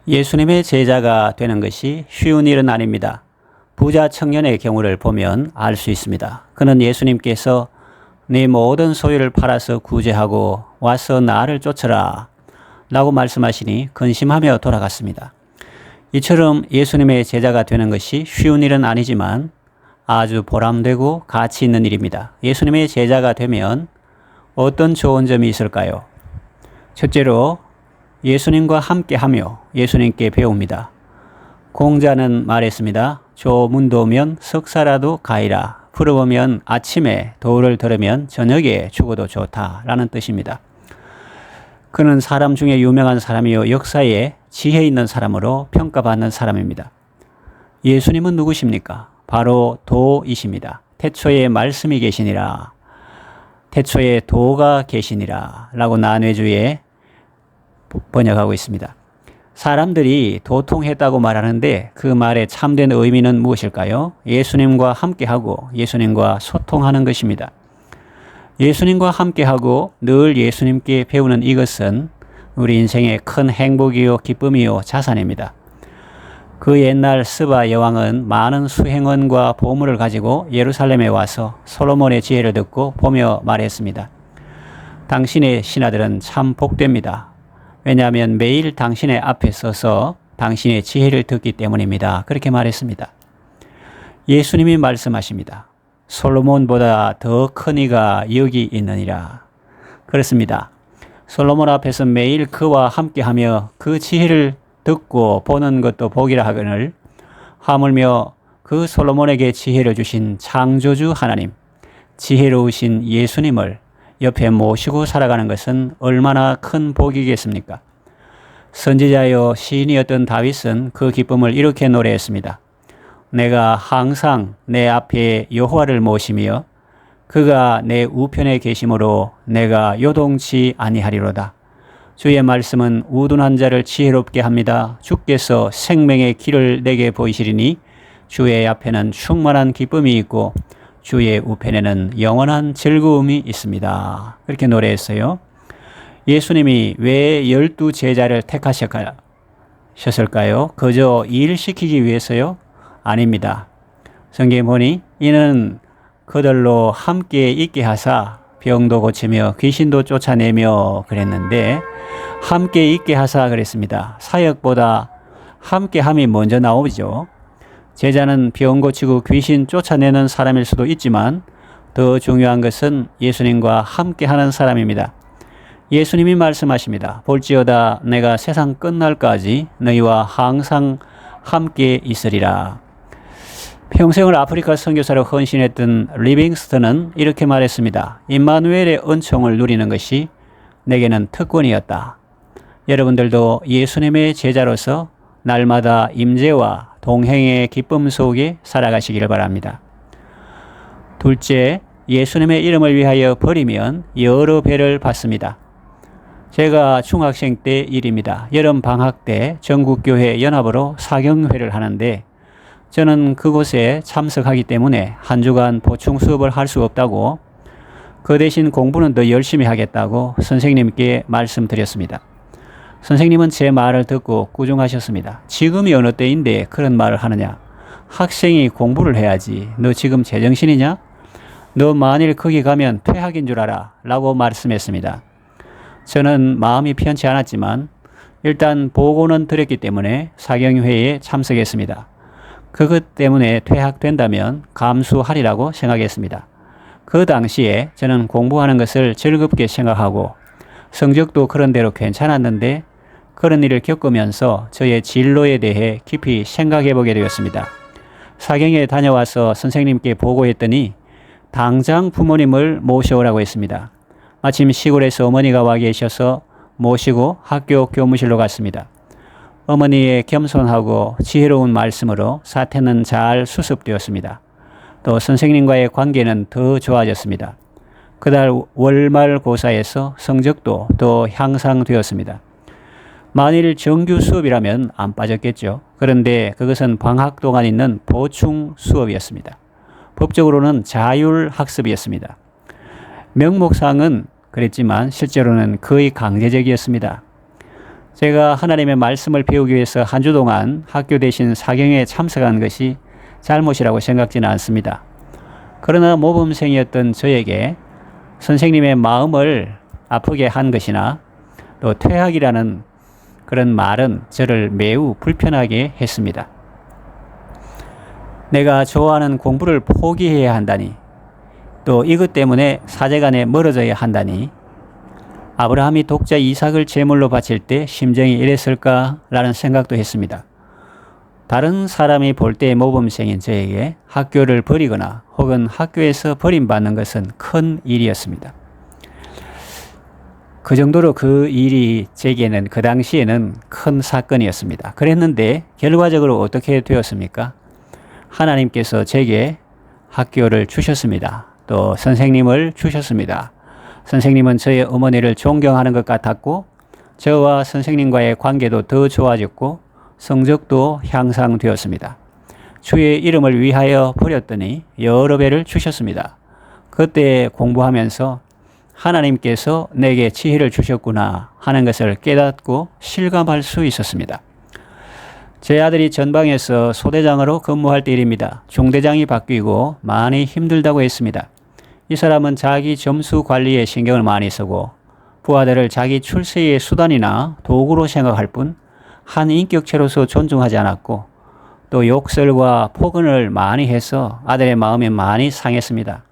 예수님의 제자가 되는 것이 쉬운 일은 아닙니다. 부자 청년의 경우를 보면 알 수 있습니다. 그는 예수님께서 네 모든 소유를 팔아서 구제하고 와서 나를 쫓으라 라고 말씀하시니 근심하며 돌아갔습니다. 이처럼 예수님의 제자가 되는 것이 쉬운 일은 아니지만 아주 보람되고 가치 있는 일입니다. 예수님의 제자가 되면 어떤 좋은 점이 있을까요? 첫째로 예수님과 함께하며 예수님께 배웁니다. 공자는 말했습니다. 조문도 오면 석사라도 가이라. 부러우면 아침에 도를 들으면 저녁에 죽어도 좋다라는 뜻입니다. 그는 사람 중에 유명한 사람이요 역사에 지혜 있는 사람으로 평가받는 사람입니다. 예수님은 누구십니까? 바로 도이십니다. 태초에 말씀이 계시니라. 태초에 도가 계시니라 라고 난회주에 번역하고 있습니다. 사람들이 도통했다고 말하는데 그 말의 참된 의미는 무엇일까요? 예수님과 함께하고 예수님과 소통하는 것입니다. 예수님과 함께하고 늘 예수님께 배우는 이것은 우리 인생의 큰 행복이요 기쁨이요 자산입니다. 그 옛날 스바 여왕은 많은 수행원과 보물을 가지고 예루살렘에 와서 솔로몬의 지혜를 듣고 보며 말했습니다. 당신의 신하들은 참 복됩니다. 왜냐하면 매일 당신의 앞에 서서 당신의 지혜를 듣기 때문입니다. 그렇게 말했습니다. 예수님이 말씀하십니다. 솔로몬보다 더 큰 이가 여기 있느니라. 그렇습니다. 솔로몬 앞에서 매일 그와 함께하며 그 지혜를 듣고 보는 것도 복이라 하거늘 하물며 그 솔로몬에게 지혜를 주신 창조주 하나님, 지혜로우신 예수님을 옆에 모시고 살아가는 것은 얼마나 큰 복이겠습니까? 선지자여 시인이었던 다윗은 그 기쁨을 이렇게 노래했습니다. 내가 항상 내 앞에 여호와를 모시며 그가 내 우편에 계심으로 내가 요동치 아니하리로다. 주의 말씀은 우둔한 자를 지혜롭게 합니다. 주께서 생명의 길을 내게 보이시리니 주의 앞에는 충만한 기쁨이 있고 주의 우편에는 영원한 즐거움이 있습니다. 그렇게 노래했어요. 예수님이 왜 12 제자를 택하셨을까요? 그저 일시키기 위해서요? 아닙니다. 성경에 보니 이는 그들로 함께 있게 하사 병도 고치며 귀신도 쫓아내며 그랬는데 함께 있게 하사 그랬습니다. 사역보다 함께함이 먼저 나오죠. 제자는 병 고치고 귀신 쫓아내는 사람일 수도 있지만 더 중요한 것은 예수님과 함께하는 사람입니다. 예수님이 말씀하십니다. 볼지어다 내가 세상 끝날까지 너희와 항상 함께 있으리라. 평생을 아프리카 선교사로 헌신했던 리빙스턴은 이렇게 말했습니다. 임마누엘의 은총을 누리는 것이 내게는 특권이었다. 여러분들도 예수님의 제자로서 날마다 임재와 동행의 기쁨 속에 살아가시기를 바랍니다. 둘째, 예수님의 이름을 위하여 버리면 여러 배를 받습니다. 제가 중학생 때 일입니다. 여름 방학 때 전국교회 연합으로 사경회를 하는데 저는 그곳에 참석하기 때문에 한 주간 보충 수업을 할 수 없다고 그 대신 공부는 더 열심히 하겠다고 선생님께 말씀드렸습니다. 선생님은 제 말을 듣고 꾸중하셨습니다. 지금이 어느 때인데 그런 말을 하느냐? 학생이 공부를 해야지. 너 지금 제정신이냐? 너 만일 거기 가면 퇴학인 줄 알아. 라고 말씀했습니다. 저는 마음이 편치 않았지만 일단 보고는 드렸기 때문에 사경회에 참석했습니다. 그것 때문에 퇴학된다면 감수하리라고 생각했습니다. 그 당시에 저는 공부하는 것을 즐겁게 생각하고 성적도 그런 대로 괜찮았는데 그런 일을 겪으면서 저의 진로에 대해 깊이 생각해 보게 되었습니다. 사경에 다녀와서 선생님께 보고했더니 당장 부모님을 모셔오라고 했습니다. 마침 시골에서 어머니가 와 계셔서 모시고 학교 교무실로 갔습니다. 어머니의 겸손하고 지혜로운 말씀으로 사태는 잘 수습되었습니다. 또 선생님과의 관계는 더 좋아졌습니다. 그달 월말고사에서 성적도 더 향상되었습니다. 만일 정규 수업이라면 안 빠졌겠죠. 그런데 그것은 방학 동안 있는 보충 수업이었습니다. 법적으로는 자율학습이었습니다. 명목상은 그랬지만 실제로는 거의 강제적이었습니다. 제가 하나님의 말씀을 배우기 위해서 한 주 동안 학교 대신 사경에 참석한 것이 잘못이라고 생각지는 않습니다. 그러나 모범생이었던 저에게 선생님의 마음을 아프게 한 것이나 또 퇴학이라는 그런 말은 저를 매우 불편하게 했습니다. 내가 좋아하는 공부를 포기해야 한다니, 또 이것 때문에 사제간에 멀어져야 한다니, 아브라함이 독자 이삭을 제물로 바칠 때 심정이 이랬을까라는 생각도 했습니다. 다른 사람이 볼 때 모범생인 저에게 학교를 버리거나 혹은 학교에서 버림받는 것은 큰 일이었습니다. 그 정도로 그 일이 제게는 그 당시에는 큰 사건이었습니다. 그랬는데 결과적으로 어떻게 되었습니까? 하나님께서 제게 학교를 주셨습니다. 또 선생님을 주셨습니다. 선생님은 저의 어머니를 존경하는 것 같았고 저와 선생님과의 관계도 더 좋아졌고 성적도 향상되었습니다. 주의 이름을 위하여 버렸더니 여러 배를 주셨습니다. 그때 공부하면서 하나님께서 내게 지혜를 주셨구나 하는 것을 깨닫고 실감할 수 있었습니다. 제 아들이 전방에서 소대장으로 근무할 때 일입니다. 중대장이 바뀌고 많이 힘들다고 했습니다. 이 사람은 자기 점수 관리에 신경을 많이 쓰고 부하들을 자기 출세의 수단이나 도구로 생각할 뿐 한 인격체로서 존중하지 않았고 또 욕설과 폭언을 많이 해서 아들의 마음이 많이 상했습니다.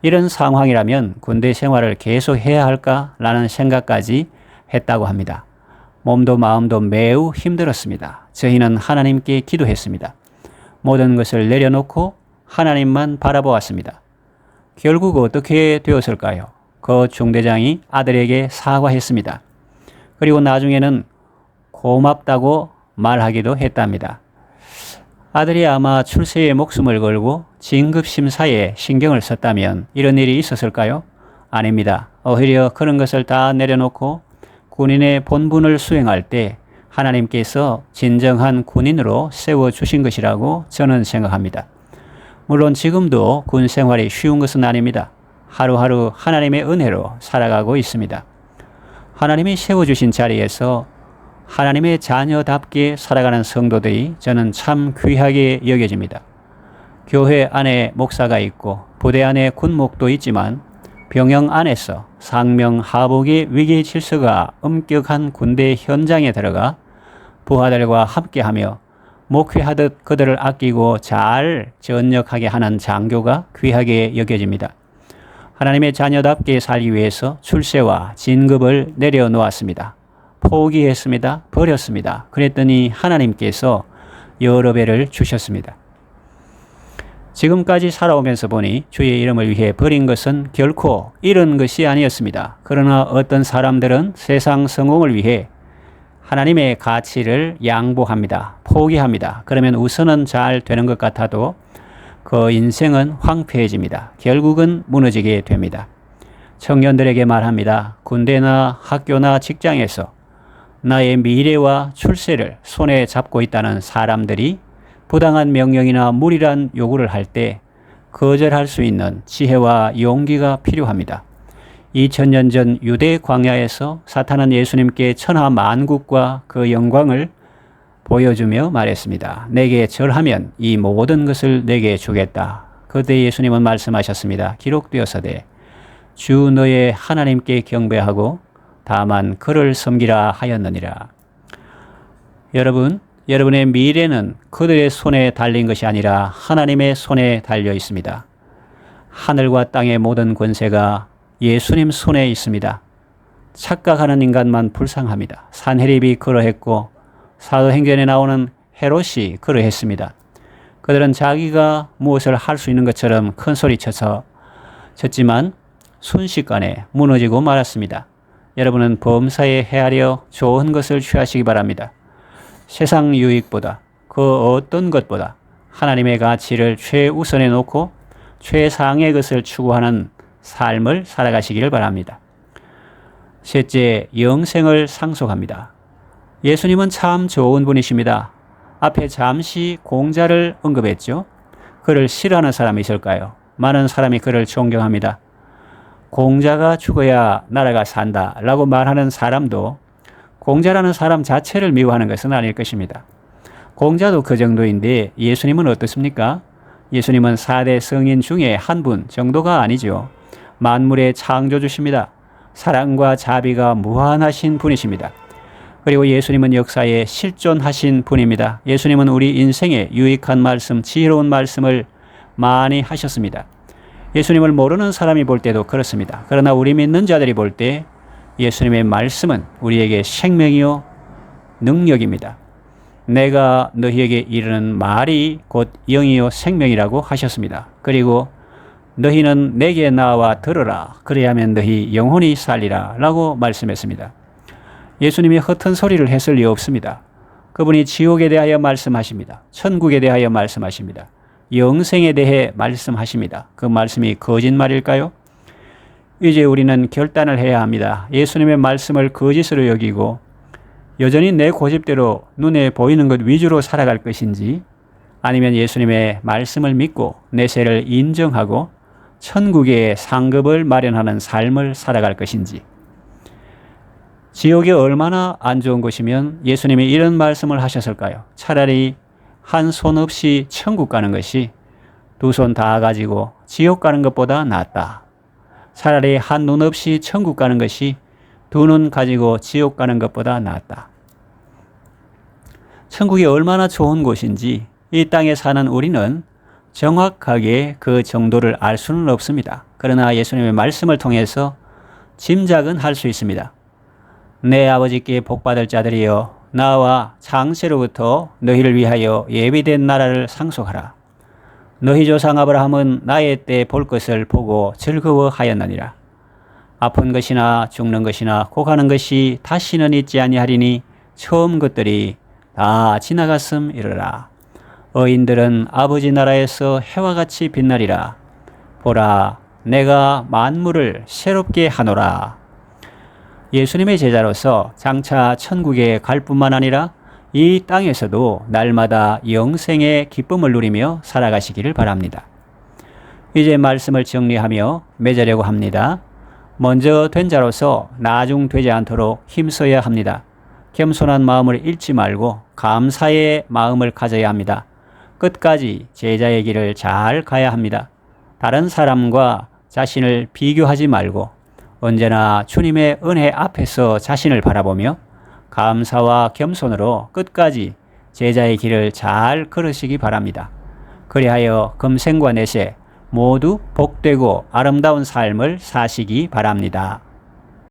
이런 상황이라면 군대 생활을 계속 해야 할까라는 생각까지 했다고 합니다. 몸도 마음도 매우 힘들었습니다. 저희는 하나님께 기도했습니다. 모든 것을 내려놓고 하나님만 바라보았습니다. 결국 어떻게 되었을까요? 그 중대장이 아들에게 사과했습니다. 그리고 나중에는 고맙다고 말하기도 했답니다. 아들이 아마 출세에 목숨을 걸고 진급심사에 신경을 썼다면 이런 일이 있었을까요? 아닙니다. 오히려 그런 것을 다 내려놓고 군인의 본분을 수행할 때 하나님께서 진정한 군인으로 세워주신 것이라고 저는 생각합니다. 물론 지금도 군 생활이 쉬운 것은 아닙니다. 하루하루 하나님의 은혜로 살아가고 있습니다. 하나님이 세워주신 자리에서 하나님의 자녀답게 살아가는 성도들이 저는 참 귀하게 여겨집니다. 교회 안에 목사가 있고 부대 안에 군목도 있지만 병영 안에서 상명하복의 위기 질서가 엄격한 군대 현장에 들어가 부하들과 함께하며 목회하듯 그들을 아끼고 잘 전역하게 하는 장교가 귀하게 여겨집니다. 하나님의 자녀답게 살기 위해서 출세와 진급을 내려놓았습니다. 포기했습니다. 버렸습니다. 그랬더니 하나님께서 여러 배를 주셨습니다. 지금까지 살아오면서 보니 주의 이름을 위해 버린 것은 결코 이런 것이 아니었습니다. 그러나 어떤 사람들은 세상 성공을 위해 하나님의 가치를 양보합니다. 포기합니다. 그러면 우선은 잘 되는 것 같아도 그 인생은 황폐해집니다. 결국은 무너지게 됩니다. 청년들에게 말합니다. 군대나 학교나 직장에서 나의 미래와 출세를 손에 잡고 있다는 사람들이 부당한 명령이나 무리란 요구를 할 때 거절할 수 있는 지혜와 용기가 필요합니다. 2000년 전 유대 광야에서 사탄은 예수님께 천하 만국과 그 영광을 보여주며 말했습니다. 내게 절하면 이 모든 것을 내게 주겠다. 그때 예수님은 말씀하셨습니다. 기록되었으되 주 너의 하나님께 경배하고 다만 그를 섬기라 하였느니라. 여러분, 여러분의 미래는 그들의 손에 달린 것이 아니라 하나님의 손에 달려 있습니다. 하늘과 땅의 모든 권세가 예수님 손에 있습니다. 착각하는 인간만 불쌍합니다. 산헤립이 그러했고 사도행전에 나오는 헤롯이 그러했습니다. 그들은 자기가 무엇을 할 수 있는 것처럼 큰 소리 쳤지만 순식간에 무너지고 말았습니다. 여러분은 범사에 헤아려 좋은 것을 취하시기 바랍니다. 세상 유익보다 그 어떤 것보다 하나님의 가치를 최우선에 놓고 최상의 것을 추구하는 삶을 살아가시기를 바랍니다. 셋째, 영생을 상속합니다. 예수님은 참 좋은 분이십니다. 앞에 잠시 공자를 언급했죠. 그를 싫어하는 사람이 있을까요? 많은 사람이 그를 존경합니다. 공자가 죽어야 나라가 산다 라고 말하는 사람도 공자라는 사람 자체를 미워하는 것은 아닐 것입니다. 공자도 그 정도인데 예수님은 어떻습니까? 예수님은 4대 성인 중에 한 분 정도가 아니죠. 만물의 창조주십니다. 사랑과 자비가 무한하신 분이십니다. 그리고 예수님은 역사에 실존하신 분입니다. 예수님은 우리 인생에 유익한 말씀, 지혜로운 말씀을 많이 하셨습니다. 예수님을 모르는 사람이 볼 때도 그렇습니다. 그러나 우리 믿는 자들이 볼 때 예수님의 말씀은 우리에게 생명이요 능력입니다. 내가 너희에게 이르는 말이 곧 영이요 생명이라고 하셨습니다. 그리고 너희는 내게 나와 들으라. 그래야면 너희 영혼이 살리라 라고 말씀했습니다. 예수님이 허튼 소리를 했을 리 없습니다. 그분이 지옥에 대하여 말씀하십니다. 천국에 대하여 말씀하십니다. 영생에 대해 말씀하십니다. 그 말씀이 거짓말일까요? 이제 우리는 결단을 해야 합니다. 예수님의 말씀을 거짓으로 여기고 여전히 내 고집대로 눈에 보이는 것 위주로 살아갈 것인지, 아니면 예수님의 말씀을 믿고 내세를 인정하고 천국의 상급을 마련하는 삶을 살아갈 것인지. 지옥이 얼마나 안 좋은 곳이면 예수님이 이런 말씀을 하셨을까요? 차라리 한 손 없이 천국 가는 것이 두 손 다 가지고 지옥 가는 것보다 낫다. 차라리 한 눈 없이 천국 가는 것이 두 눈 가지고 지옥 가는 것보다 낫다. 천국이 얼마나 좋은 곳인지 이 땅에 사는 우리는 정확하게 그 정도를 알 수는 없습니다. 그러나 예수님의 말씀을 통해서 짐작은 할 수 있습니다. 내 아버지께 복받을 자들이여, 나와 창세로부터 너희를 위하여 예비된 나라를 상속하라. 너희 조상 아브라함은 나의 때 볼 것을 보고 즐거워하였느니라. 아픈 것이나 죽는 것이나 고가는 것이 다시는 있지 아니하리니 처음 것들이 다 지나갔음 이르라. 의인들은 아버지 나라에서 해와 같이 빛나리라. 보라, 내가 만물을 새롭게 하노라. 예수님의 제자로서 장차 천국에 갈 뿐만 아니라 이 땅에서도 날마다 영생의 기쁨을 누리며 살아가시기를 바랍니다. 이제 말씀을 정리하며 맺으려고 합니다. 먼저 된 자로서 나중 되지 않도록 힘써야 합니다. 겸손한 마음을 잃지 말고 감사의 마음을 가져야 합니다. 끝까지 제자의 길을 잘 가야 합니다. 다른 사람과 자신을 비교하지 말고 언제나 주님의 은혜 앞에서 자신을 바라보며 감사와 겸손으로 끝까지 제자의 길을 잘 걸으시기 바랍니다. 그리하여 금생과 내세 모두 복되고 아름다운 삶을 사시기 바랍니다.